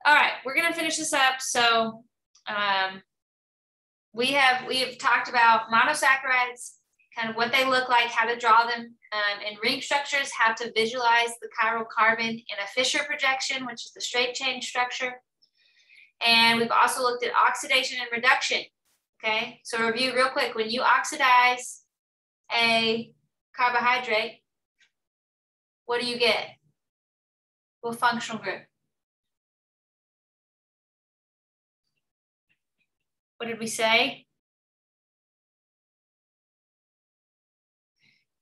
All right, we're gonna finish this up. So we have talked about monosaccharides, kind of what they look like, how to draw them in ring structures, how to visualize the chiral carbon in a Fisher projection, which is the straight chain structure. And we've also looked at oxidation and reduction. Okay, so review real quick. When you oxidize a carbohydrate, what do you get? What functional group? What did we say?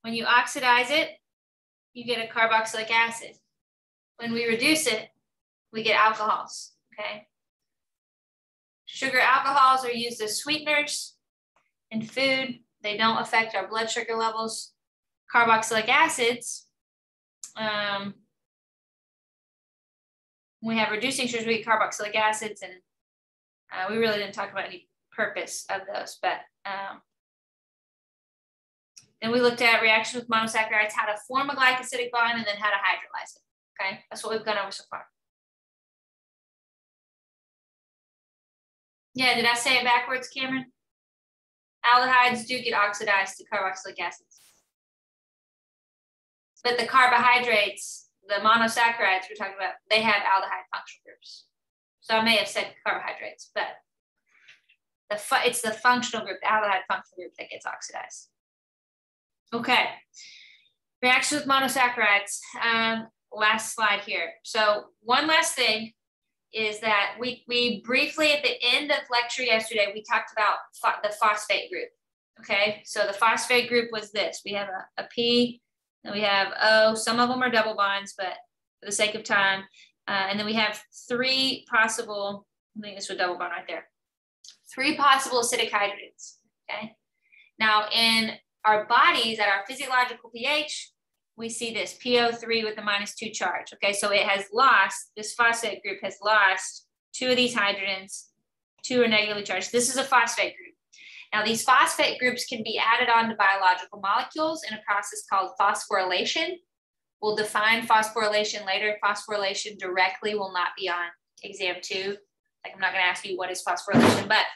When you oxidize it, you get a carboxylic acid. When we reduce it, we get alcohols, okay? Sugar alcohols are used as sweeteners in food. They don't affect our blood sugar levels. Carboxylic acids, when we have reducing sugars, we get carboxylic acids, and we really didn't talk about any purpose of those, but then we looked at reaction with monosaccharides, how to form a glycosidic bond, and then how to hydrolyze it, okay? That's what we've gone over so far. Yeah, did I say it backwards, Cameron? Aldehydes do get oxidized to carboxylic acids. But the carbohydrates, the monosaccharides we're talking about, they have aldehyde functional groups. So I may have said carbohydrates, but it's the functional group, the aldehyde functional group that gets oxidized. Okay, reaction with monosaccharides. Last slide here. So one last thing is that we briefly at the end of lecture yesterday, we talked about the phosphate group. Okay, so the phosphate group was this. We have a P, and we have O. Some of them are double bonds, but for the sake of time, and then we have three possible, I think this was double bond right there. Three possible acidic hydrogens, okay? Now in our bodies at our physiological pH, we see this PO3 with a -2 charge, okay? So it has lost, this phosphate group has lost two of these hydrogens, two are negatively charged. This is a phosphate group. Now these phosphate groups can be added on to biological molecules in a process called phosphorylation. We'll define phosphorylation later. Phosphorylation directly will not be on exam 2. Like I'm not gonna ask you what is phosphorylation, but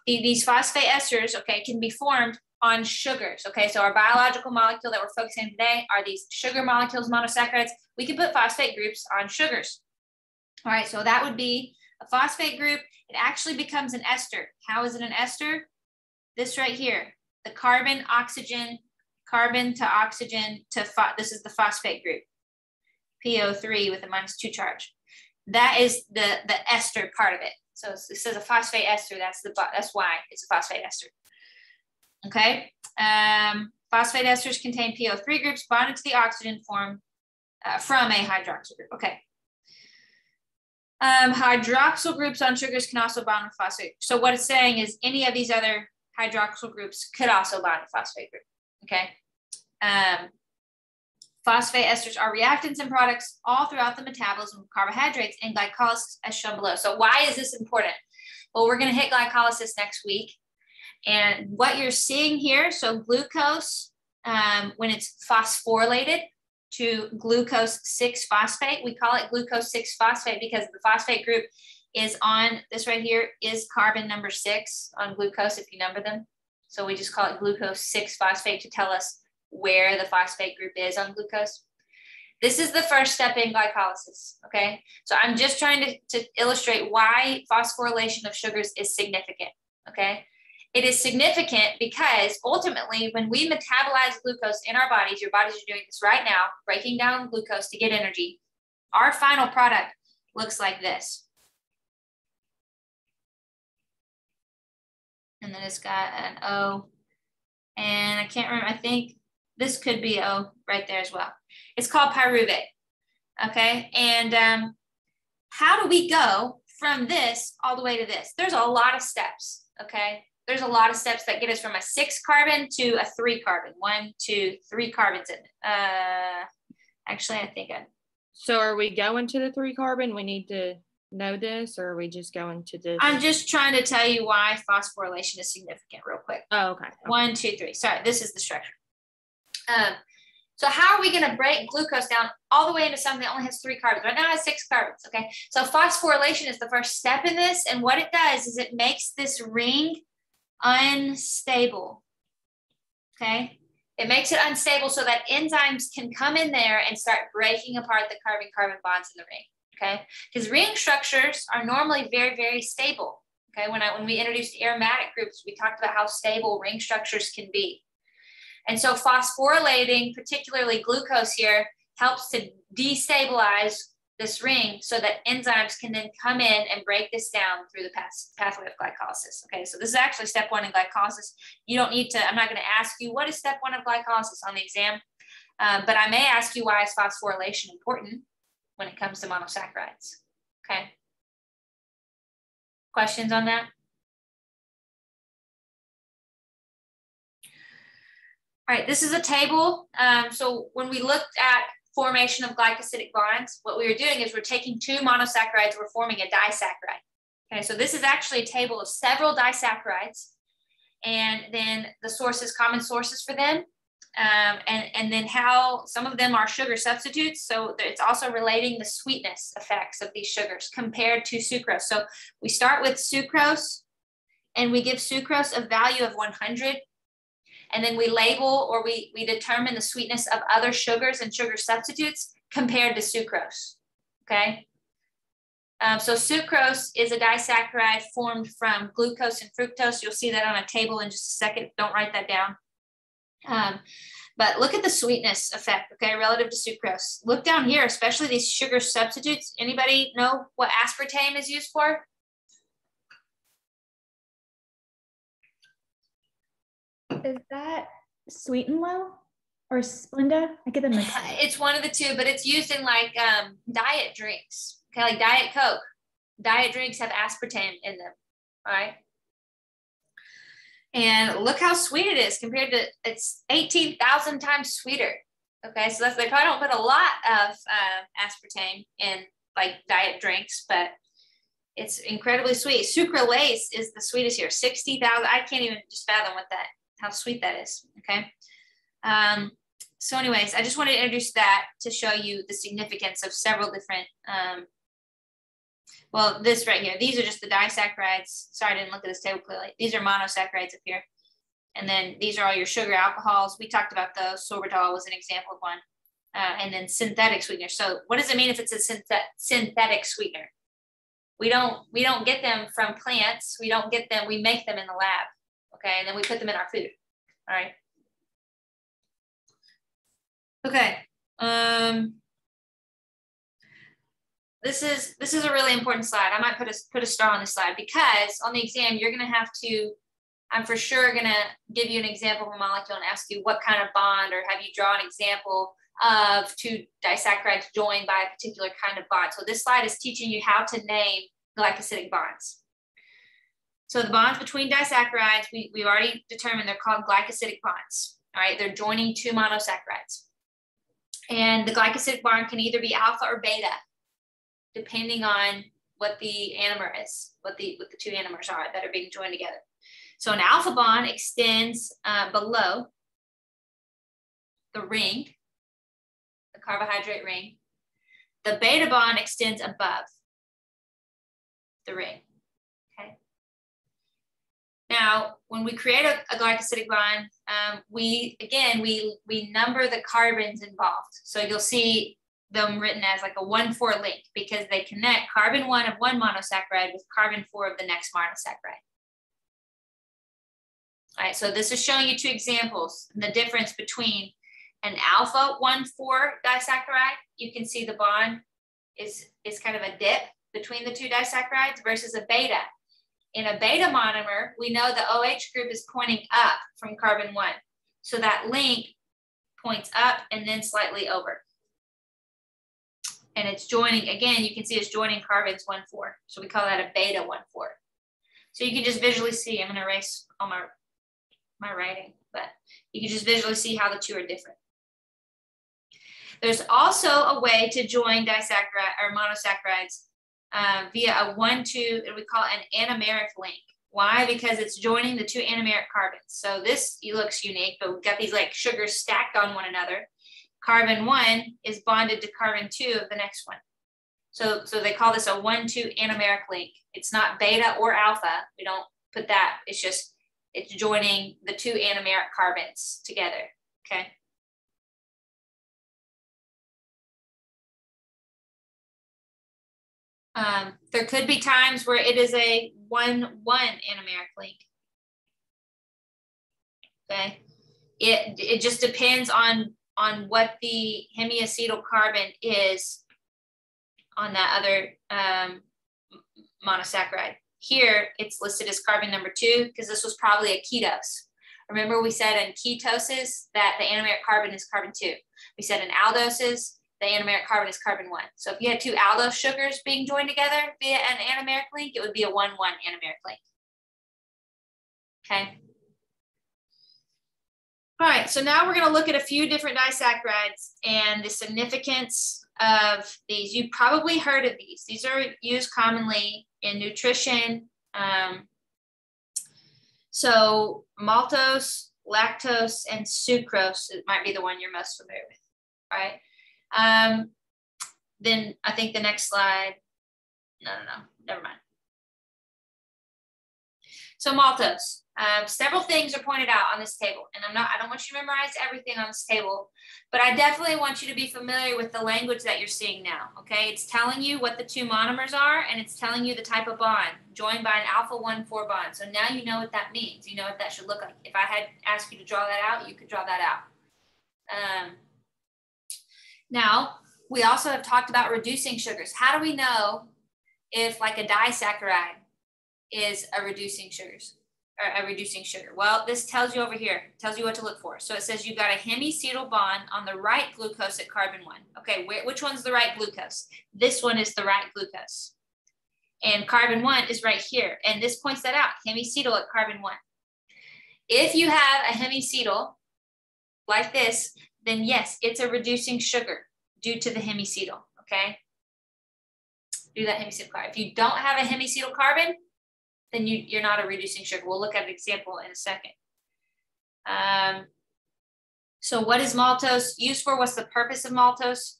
these phosphate esters, okay, can be formed on sugars, okay? So our biological molecule that we're focusing on today are these sugar molecules, monosaccharides. We can put phosphate groups on sugars. All right, so that would be a phosphate group. It actually becomes an ester. How is it an ester? This right here, the carbon to oxygen to, this is the phosphate group, PO3 with a -2 charge. That is the ester part of it. So it says a phosphate ester, that's why it's a phosphate ester. Okay, phosphate esters contain PO3 groups bonded to the oxygen form from a hydroxyl group. Okay. Hydroxyl groups on sugars can also bond with phosphate. So what it's saying is any of these other hydroxyl groups could also bond with phosphate group. Okay. Phosphate esters are reactants and products all throughout the metabolism of carbohydrates and glycolysis as shown below. So why is this important? Well, we're going to hit glycolysis next week. And what you're seeing here, so glucose, when it's phosphorylated to glucose 6-phosphate, we call it glucose 6-phosphate because the phosphate group is on, this right here is carbon number 6 on glucose if you number them. So we just call it glucose 6-phosphate to tell us where the phosphate group is on glucose. This is the first step in glycolysis, okay? So I'm just trying to illustrate why phosphorylation of sugars is significant, okay? It is significant because ultimately when we metabolize glucose in our bodies, your bodies are doing this right now, breaking down glucose to get energy. Our final product looks like this. And then it's got an O, and I can't remember, I think this could be O right there as well. It's called pyruvate, okay? And how do we go from this all the way to this? There's a lot of steps, okay? There's a lot of steps that get us from a 6-carbon to a 3-carbon. 1, 2, 3 carbons in it. Actually, I think So are we going to the 3-carbon? We need to know this, or are we just going to this? I'm just trying to tell you why phosphorylation is significant real quick. Oh, okay. 1, 2, 3. Sorry, this is the structure. So how are we going to break glucose down all the way into something that only has 3 carbons? Right now it has 6 carbons, okay? So phosphorylation is the first step in this, and what it does is it makes this ring unstable, okay? It makes it unstable so that enzymes can come in there and start breaking apart the carbon-carbon bonds in the ring, okay? Because ring structures are normally very, very stable, okay? When we introduced aromatic groups, we talked about how stable ring structures can be. And so phosphorylating, particularly glucose here, helps to destabilize this ring so that enzymes can then come in and break this down through the pathway of glycolysis. Okay, so this is actually step 1 in glycolysis. You don't need to, I'm not going to ask you what is step 1 of glycolysis on the exam, but I may ask you why is phosphorylation important when it comes to monosaccharides. Okay. Questions on that? All right, this is a table. So when we looked at formation of glycosidic bonds, what we were doing is we're taking 2 monosaccharides, we're forming a disaccharide. Okay, so this is actually a table of several disaccharides, and then the sources, common sources for them, and then how some of them are sugar substitutes. So it's also relating the sweetness effects of these sugars compared to sucrose. So we start with sucrose, and we give sucrose a value of 100. And then we label or we determine the sweetness of other sugars and sugar substitutes compared to sucrose, okay? So sucrose is a disaccharide formed from glucose and fructose. You'll see that on a table in just a second. Don't write that down. But look at the sweetness effect, okay, relative to sucrose. Look down here, especially these sugar substitutes. Anybody know what aspartame is used for? Is that Sweet and Low or Splenda? I get them mixed up. It's one of the two, but it's used in like diet drinks. Okay, like Diet Coke. Diet drinks have aspartame in them, all right? And look how sweet it is compared to, it's 18,000 times sweeter. Okay, so they probably don't put a lot of aspartame in like diet drinks, but it's incredibly sweet. Sucralose is the sweetest here, 60,000. I can't even just fathom what that, how sweet that is, okay? So anyways, I just wanted to introduce that to show you the significance of several different, well, this right here, these are just the disaccharides. Sorry, I didn't look at this table clearly. These are monosaccharides up here. And then these are all your sugar alcohols. We talked about those. Sorbitol was an example of one. And then synthetic sweetener. So what does it mean if it's a synthetic sweetener? We don't get them from plants. We don't get them, we make them in the lab. Okay, and then we put them in our food. All right. Okay. This is a really important slide. I might put a star on this slide because on the exam you're gonna have to, I'm for sure gonna give you an example of a molecule and ask you what kind of bond, or have you draw an example of 2 disaccharides joined by a particular kind of bond. So this slide is teaching you how to name glycosidic bonds. So the bonds between disaccharides, we've already determined they're called glycosidic bonds. All right, they're joining 2 monosaccharides. And the glycosidic bond can either be alpha or beta, depending on what the anomer is, what the 2 anomers are that are being joined together. So an alpha bond extends below the ring, the carbohydrate ring. The beta bond extends above the ring, okay? Now, when we create a glycosidic bond, we number the carbons involved. So you'll see them written as like a 1,4 link because they connect carbon 1 of one monosaccharide with carbon 4 of the next monosaccharide. All right, so this is showing you 2 examples, and the difference between an alpha 1,4 disaccharide. You can see the bond is kind of a dip between the 2 disaccharides versus a beta. In a beta monomer, we know the OH group is pointing up from carbon 1. So that link points up and then slightly over. And it's joining, again, you can see it's joining carbons 1,4. So we call that a beta 1,4. So you can just visually see, I'm gonna erase all my writing, but you can just visually see how the 2 are different. There's also a way to join disaccharide or monosaccharides via a 1,2, and we call it an anomeric link. Why? Because it's joining the 2 anomeric carbons. So this looks unique, but we've got these like sugars stacked on one another. carbon 1 is bonded to carbon 2 of the next one. So they call this a 1,2 anomeric link. It's not beta or alpha. We don't put that. It's joining the 2 anomeric carbons together, okay? There could be times where it is a 1,1 anomeric link. Okay, it just depends on what the hemiacetyl carbon is on that other monosaccharide. Here, it's listed as carbon number 2 because this was probably a ketose. Remember we said in ketoses that the anomeric carbon is carbon 2. We said in aldoses, the anomeric carbon is carbon 1. So if you had 2 aldose sugars being joined together via an anomeric link, it would be a 1,1 anomeric link. Okay. All right, so now we're going to look at a few different disaccharides and the significance of these. You've probably heard of these. These are used commonly in nutrition. So maltose, lactose, and sucrose, it might be the one you're most familiar with, right? Then I think the next slide, no, never mind. So maltose. Several things are pointed out on this table, and I don't want you to memorize everything on this table, but I definitely want you to be familiar with the language that you're seeing now, okay? It's telling you what the 2 monomers are, and it's telling you the type of bond joined by an alpha 1,4 bond. So now you know what that means. You know what that should look like. If I had asked you to draw that out, you could draw that out. Now, we also have talked about reducing sugars. How do we know if like a disaccharide is a reducing sugars? Or a reducing sugar? Well, this tells you over here, tells you what to look for. So it says you've got a hemiacetyl bond on the right glucose at carbon 1. Okay, which one's the right glucose? This one is the right glucose. And carbon 1 is right here. And this points that out, hemiacetyl at carbon 1. If you have a hemiacetyl like this, then yes, it's a reducing sugar due to the hemiacetyl, okay? Do that hemiacetyl carbon. If you don't have a hemiacetyl carbon, then you're not a reducing sugar. We'll look at an example in a second. So what is maltose used for? What's the purpose of maltose?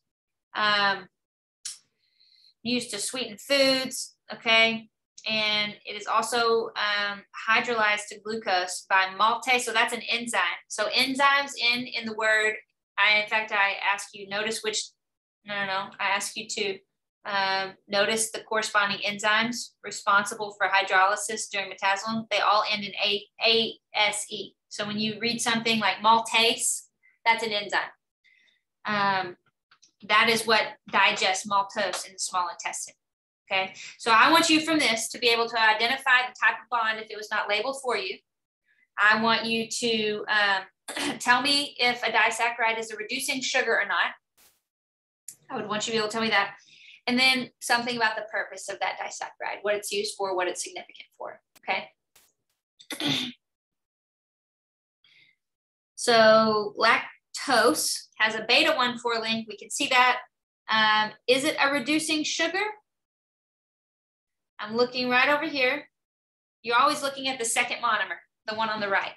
Used to sweeten foods, okay? And it is also hydrolyzed to glucose by maltase. So that's an enzyme. So enzymes in the word, in fact, I ask you, notice which, I ask you to notice the corresponding enzymes responsible for hydrolysis during metabolism. They all end in ASE. So when you read something like maltase, that's an enzyme. That is what digests maltose in the small intestine. Okay, so I want you from this to be able to identify the type of bond if it was not labeled for you. I want you to tell me if a disaccharide is a reducing sugar or not. I would want you to be able to tell me that. And then something about the purpose of that disaccharide, what it's used for, what it's significant for, okay? So lactose has a beta 1,4 link. We can see that. Is it a reducing sugar? I'm looking right over here. You're always looking at the second monomer, the one on the right.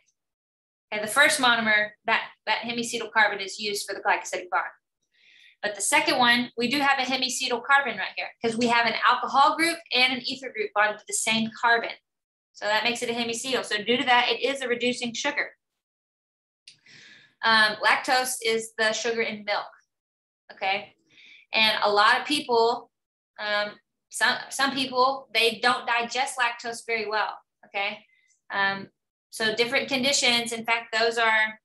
And the first monomer, that hemiacetyl carbon is used for the glycosidic bond. But the second one, we do have a hemiacetyl carbon right here because we have an alcohol group and an ether group bonded to the same carbon. So that makes it a hemiacetyl. So due to that, it is a reducing sugar. Lactose is the sugar in milk, okay? And a lot of people, some people, they don't digest lactose very well, okay? So different conditions, in fact, those are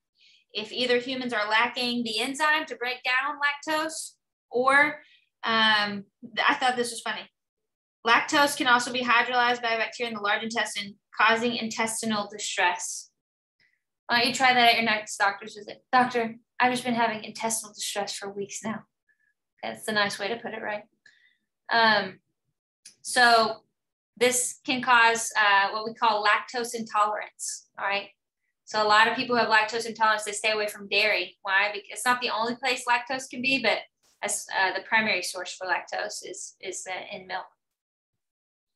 if either humans are lacking the enzyme to break down lactose, or I thought this was funny. Lactose can also be hydrolyzed by bacteria in the large intestine, causing intestinal distress. Why don't you try that at your next doctor's visit? Doctor, I've just been having intestinal distress for weeks now. That's a nice way to put it, right? So this can cause what we call lactose intolerance, all right? So a lot of people who have lactose intolerance, they stay away from dairy. Why? Because it's not the only place lactose can be, but as, the primary source for lactose is in milk.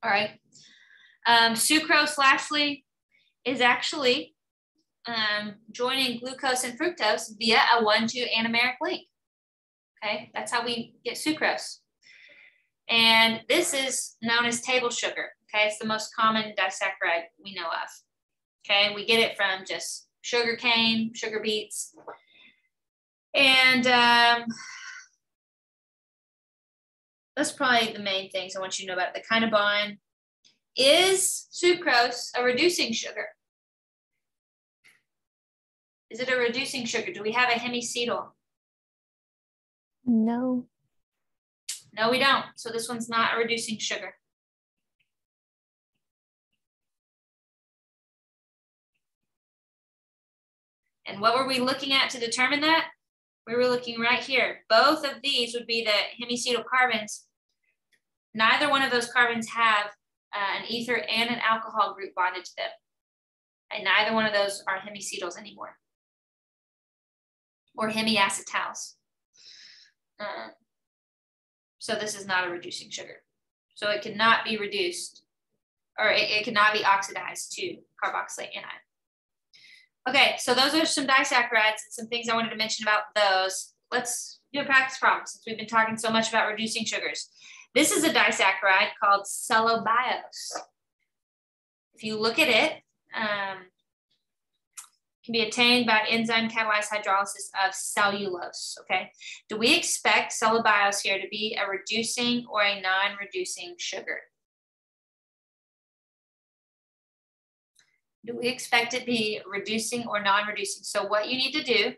All right. Sucrose, lastly, is actually joining glucose and fructose via a 1,2 anomeric link. Okay, that's how we get sucrose. And this is known as table sugar. Okay, it's the most common disaccharide we know of. Okay, we get it from just sugar cane, sugar beets. And that's probably the main things I want you to know about the kind of bond. Is sucrose a reducing sugar? Is it a reducing sugar? Do we have a hemiacetal? No. No, we don't. So this one's not a reducing sugar. And what were we looking at to determine that? We were looking right here. Both of these would be the hemiacetal carbons. Neither one of those carbons have an ether and an alcohol group bonded to them. And neither one of those are hemiacetals anymore. Or hemiacetals. So this is not a reducing sugar. So it cannot be reduced, or it cannot be oxidized to carboxylate anion. Okay, so those are some disaccharides and some things I wanted to mention about those. Let's do a practice problem since we've been talking so much about reducing sugars. This is a disaccharide called cellobiose. If you look at it, can be obtained by enzyme catalyzed hydrolysis of cellulose, okay? Do we expect cellobiose here to be a reducing or a non-reducing sugar? Do we expect it to be reducing or non-reducing? So what you need to do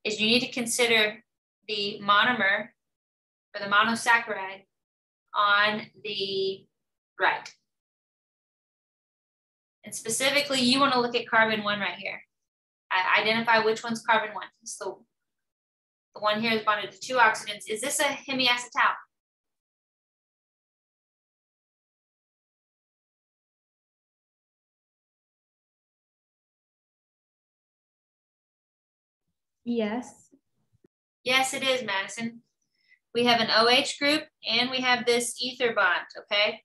is you need to consider the monomer or the monosaccharide on the right. And specifically, you want to look at carbon 1 right here. Identify which one's carbon 1. So the one here is bonded to 2 oxygens. Is this a hemiacetal? Yes. Yes, it is, Madison. We have an OH group and we have this ether bond, okay?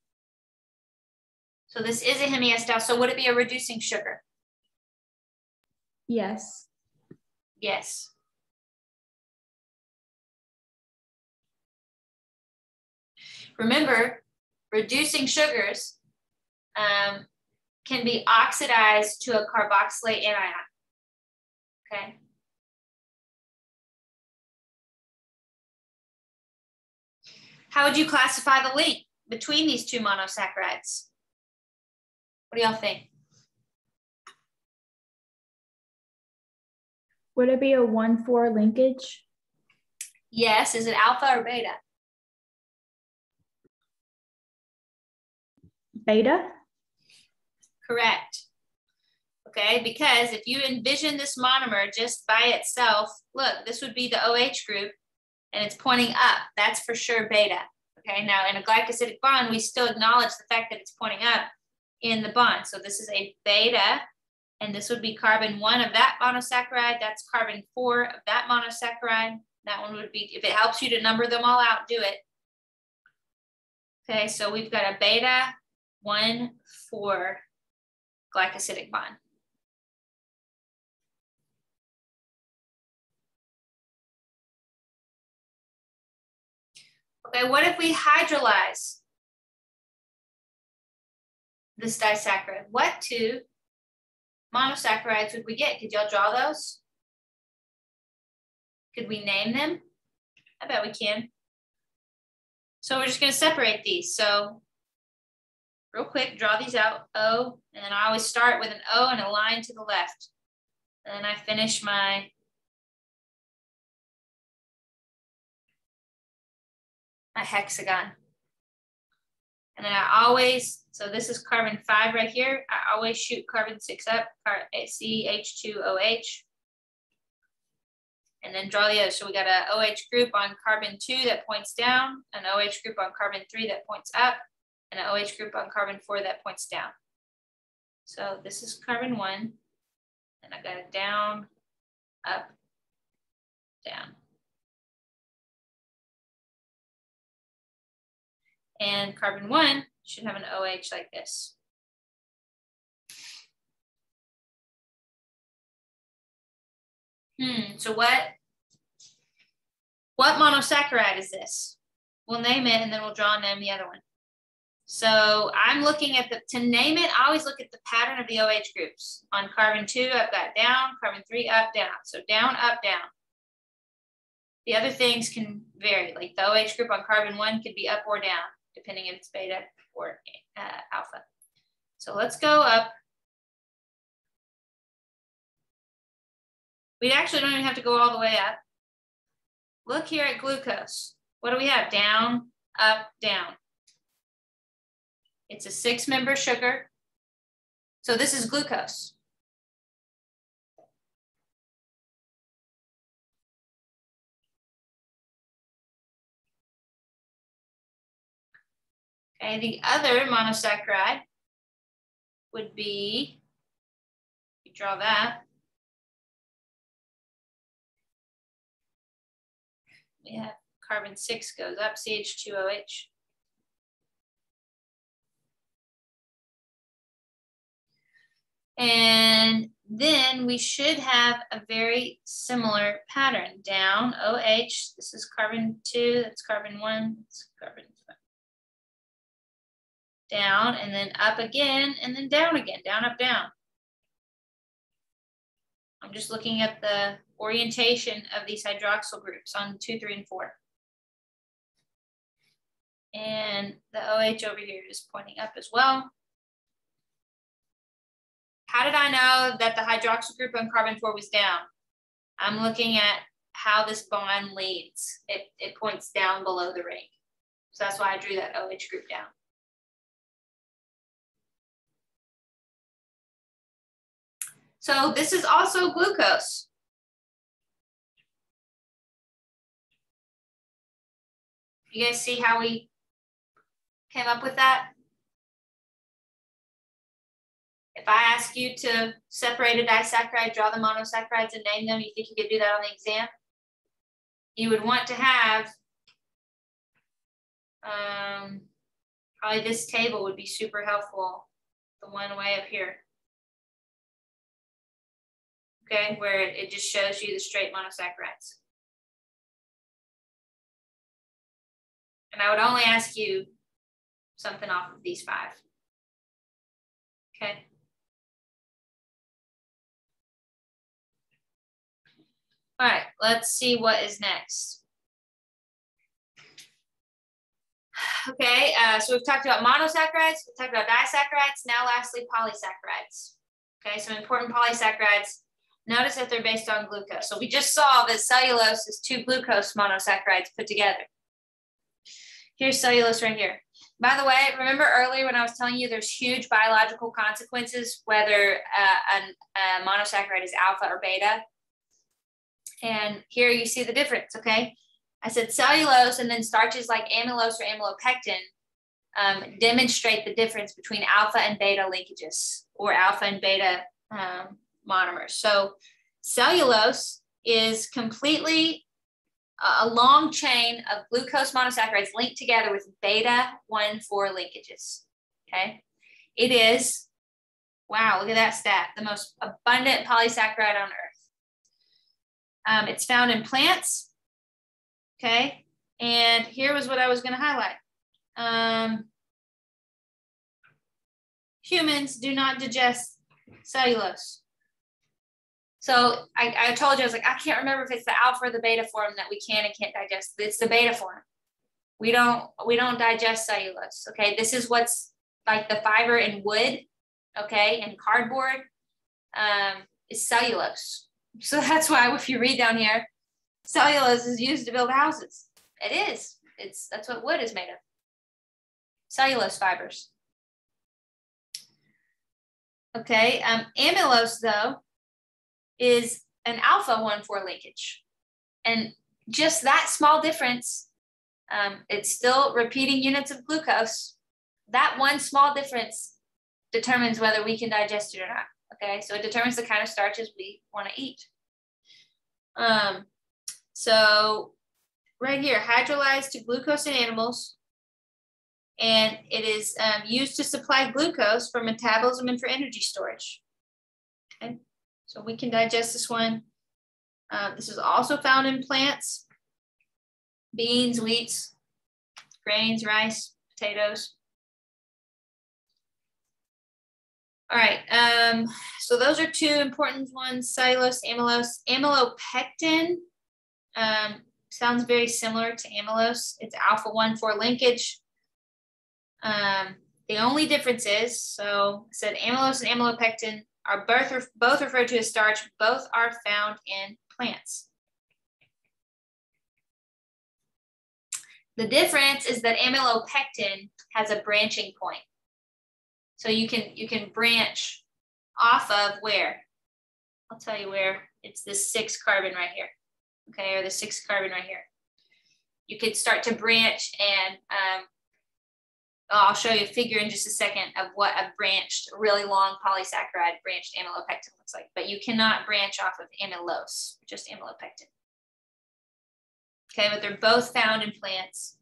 So this is a hemiacetal. So would it be a reducing sugar? Yes. Yes. Remember, reducing sugars can be oxidized to a carboxylate anion, okay? How would you classify the link between these two monosaccharides? What do y'all think? Would it be a 1,4 linkage? Yes. Is it alpha or beta? Beta? Correct. Okay, because if you envision this monomer just by itself, look, this would be the OH group and it's pointing up. That's for sure beta. Okay, now in a glycosidic bond, we still acknowledge the fact that it's pointing up in the bond. So this is a beta. And this would be carbon 1 of that monosaccharide. That's carbon 4 of that monosaccharide. That one would be, if it helps you to number them all out, do it. Okay, so we've got a beta 1,4 glycosidic bond. Okay, what if we hydrolyze this disaccharide? What two monosaccharides would we get? Could y'all draw those? Could we name them? I bet we can. So we're just going to separate these. So real quick, draw these out, O, and then I always start with an O and a line to the left. And then I finish my hexagon. And then I always, so this is carbon 5 right here. I always shoot carbon 6 up, CH2OH. And then draw the other. So we got a OH group on carbon 2 that points down, an OH group on carbon 3 that points up, and an OH group on carbon 4 that points down. So this is carbon 1, and I got it down, up, down. And carbon 1 should have an OH like this. So what What monosaccharide is this? We'll name it and then we'll draw and name the other one. So I'm looking at to name it, I always look at the pattern of the OH groups. On carbon 2, I've got down, carbon 3, up, down. So down, up, down. The other things can vary, like the OH group on carbon 1 could be up or down, depending if it's beta or alpha. So let's go up. We actually don't even have to go all the way up. Look here at glucose. What do we have? Down, up, down. It's a 6-member sugar. So this is glucose. Okay, the other monosaccharide would be, you draw that. We have carbon 6 goes up, CH2OH. And then we should have a very similar pattern. Down, OH, this is carbon 2, that's carbon 1, that's carbon 5. Down, and then up again, and then down again, down, up, down. I'm just looking at the orientation of these hydroxyl groups on 2, 3, and 4. And the OH over here is pointing up as well. How did I know that the hydroxyl group on carbon 4 was down? I'm looking at how this bond leads. It points down below the ring. So that's why I drew that OH group down. So this is also glucose. You guys see how we came up with that? If I ask you to separate a disaccharide, draw the monosaccharides and name them, you think you could do that on the exam? You would want to have, probably this table would be super helpful, the one way up here. Okay, where it just shows you the straight monosaccharides. And I would only ask you something off of these 5. Okay. All right, let's see what is next. Okay, so we've talked about monosaccharides, we've talked about disaccharides, now lastly polysaccharides. Okay, some important polysaccharides. Notice that they're based on glucose. So we just saw that cellulose is 2 glucose monosaccharides put together. Here's cellulose right here. By the way, remember earlier when I was telling you there's huge biological consequences whether a monosaccharide is alpha or beta? And here you see the difference, okay? I said cellulose and then starches like amylose or amylopectin demonstrate the difference between alpha and beta linkages or alpha and beta monomers. So cellulose is completely a long chain of glucose monosaccharides linked together with beta 1,4 linkages, okay? It is, wow, look at that stat, the most abundant polysaccharide on earth. It's found in plants, okay? And here was what I was gonna highlight. Humans do not digest cellulose. So I told you, I was like, I can't remember if it's the alpha or the beta form that we can and can't digest. It's the beta form. We don't digest cellulose, okay? This is what's like the fiber in wood, okay, and cardboard is cellulose. So that's why if you read down here, cellulose is used to build houses. It is. That's what wood is made of. Cellulose fibers. Okay, amylose though is an alpha 1,4 linkage. And just that small difference, it's still repeating units of glucose. That one small difference determines whether we can digest it or not. Okay, so it determines the kind of starches we want to eat. So right here, hydrolyzed to glucose in animals, and it is used to supply glucose for metabolism and for energy storage. Okay, so we can digest this one. This is also found in plants. beans, wheats, grains, rice, potatoes. All right, so those are two important ones, cellulose, amylose. Amylopectin sounds very similar to amylose. It's alpha-1,4 linkage. The only difference is, so I said amylose and amylopectin are both referred to as starch. Both are found in plants. The difference is that amylopectin has a branching point. So you can branch off of where? I'll tell you where. It's this 6 carbon right here, okay, or the 6 carbon right here. You could start to branch, and I'll show you a figure in just a second of what a branched, really long polysaccharide branched amylopectin looks like. But you cannot branch off of amylose, just amylopectin. Okay, but they're both found in plants.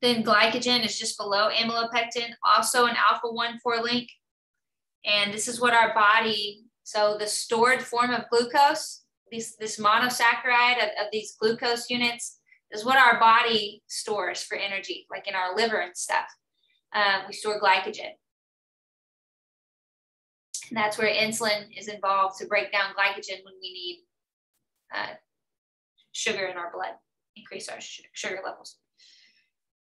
Then glycogen is just below amylopectin, also an alpha-1,4 link. And this is what our body, so the stored form of glucose, this monosaccharide of these glucose units is what our body stores for energy, like in our liver and stuff. We store glycogen. And that's where insulin is involved to break down glycogen when we need sugar in our blood, increase our sugar levels.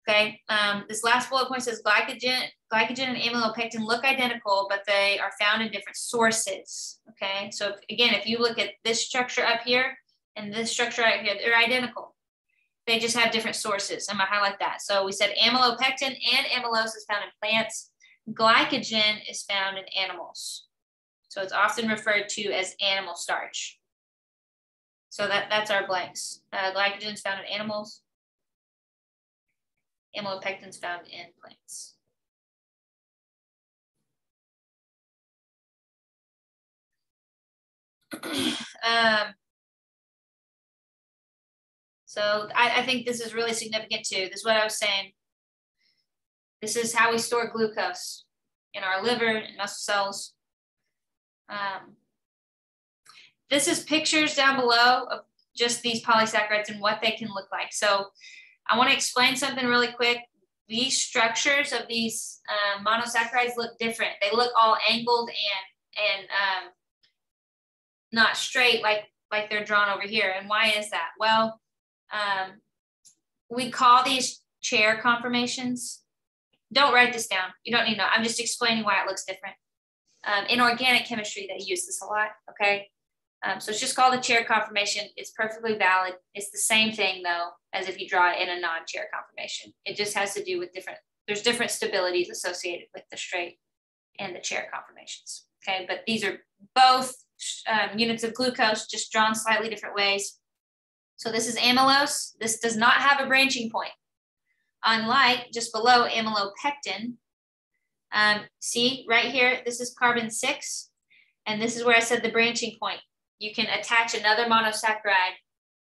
Okay, this last bullet point says glycogen and amylopectin look identical, but they are found in different sources. Okay, so if you look at this structure up here and this structure right here, they're identical. They just have different sources. I'm gonna highlight that. So we said amylopectin and amylose is found in plants. Glycogen is found in animals. So it's often referred to as animal starch. So that's our blanks. Glycogen is found in animals. Amylopectin is found in plants. So I think this is really significant too. This is what I was saying. This is how we store glucose in our liver and muscle cells. This is pictures down below of just these polysaccharides and what they can look like. So I want to explain something really quick. These structures of these monosaccharides look different. They look all angled and not straight like they're drawn over here. And why is that? Well, we call these chair conformations. Don't write this down. You don't need to know. I'm just explaining why it looks different. In organic chemistry, they use this a lot, okay? So it's just called a chair conformation. It's perfectly valid. It's the same thing though, as if you draw it in a non-chair conformation. It just has to do with there's different stabilities associated with the straight and the chair conformations, okay? But these are both units of glucose, just drawn slightly different ways. So this is amylose. This does not have a branching point. Unlike just below amylopectin, see right here, this is carbon 6, and this is where I said the branching point. You can attach another monosaccharide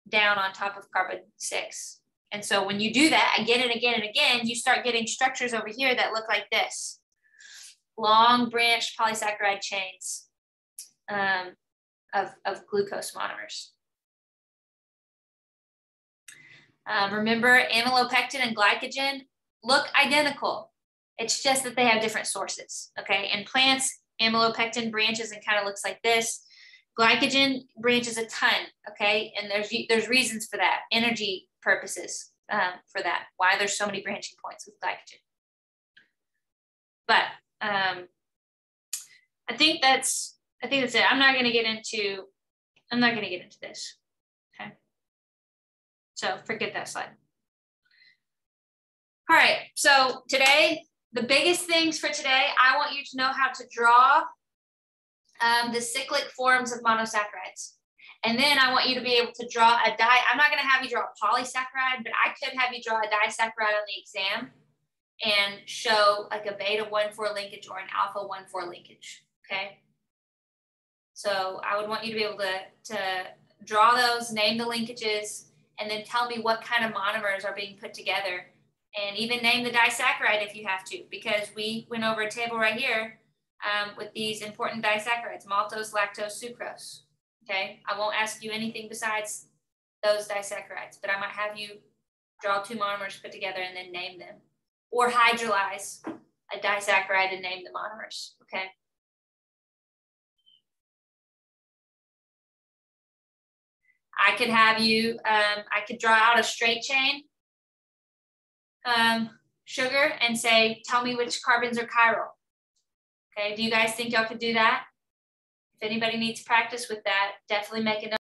down on top of carbon 6. And so when you do that again and again and again, you start getting structures over here that look like this. Long branched polysaccharide chains of glucose monomers. Remember, amylopectin and glycogen look identical. It's just that they have different sources, okay? In plants, amylopectin branches and kind of looks like this. Glycogen branches a ton, okay? And there's reasons for that, energy purposes for that, why there's so many branching points with glycogen. But I think that's it. I'm not gonna get into this, okay? So forget that slide. All right, so today, the biggest things for today, I want you to know how to draw the cyclic forms of monosaccharides. And then I want you to be able to draw I'm not gonna have you draw a polysaccharide, but I could have you draw a disaccharide on the exam and show like a beta-1,4 linkage or an alpha-1,4 linkage, okay? So I would want you to be able to draw those, name the linkages, and then tell me what kind of monomers are being put together. And even name the disaccharide if you have to, because we went over a table right here with these important disaccharides, maltose, lactose, sucrose, Okay, I won't ask you anything besides those disaccharides, but I might have you draw 2 monomers put together and then name them, or hydrolyze a disaccharide and name the monomers. Okay. I could have you, I could draw out a straight chain sugar and say, tell me which carbons are chiral. Okay, do you guys think y'all could do that? If anybody needs practice with that, definitely make a note.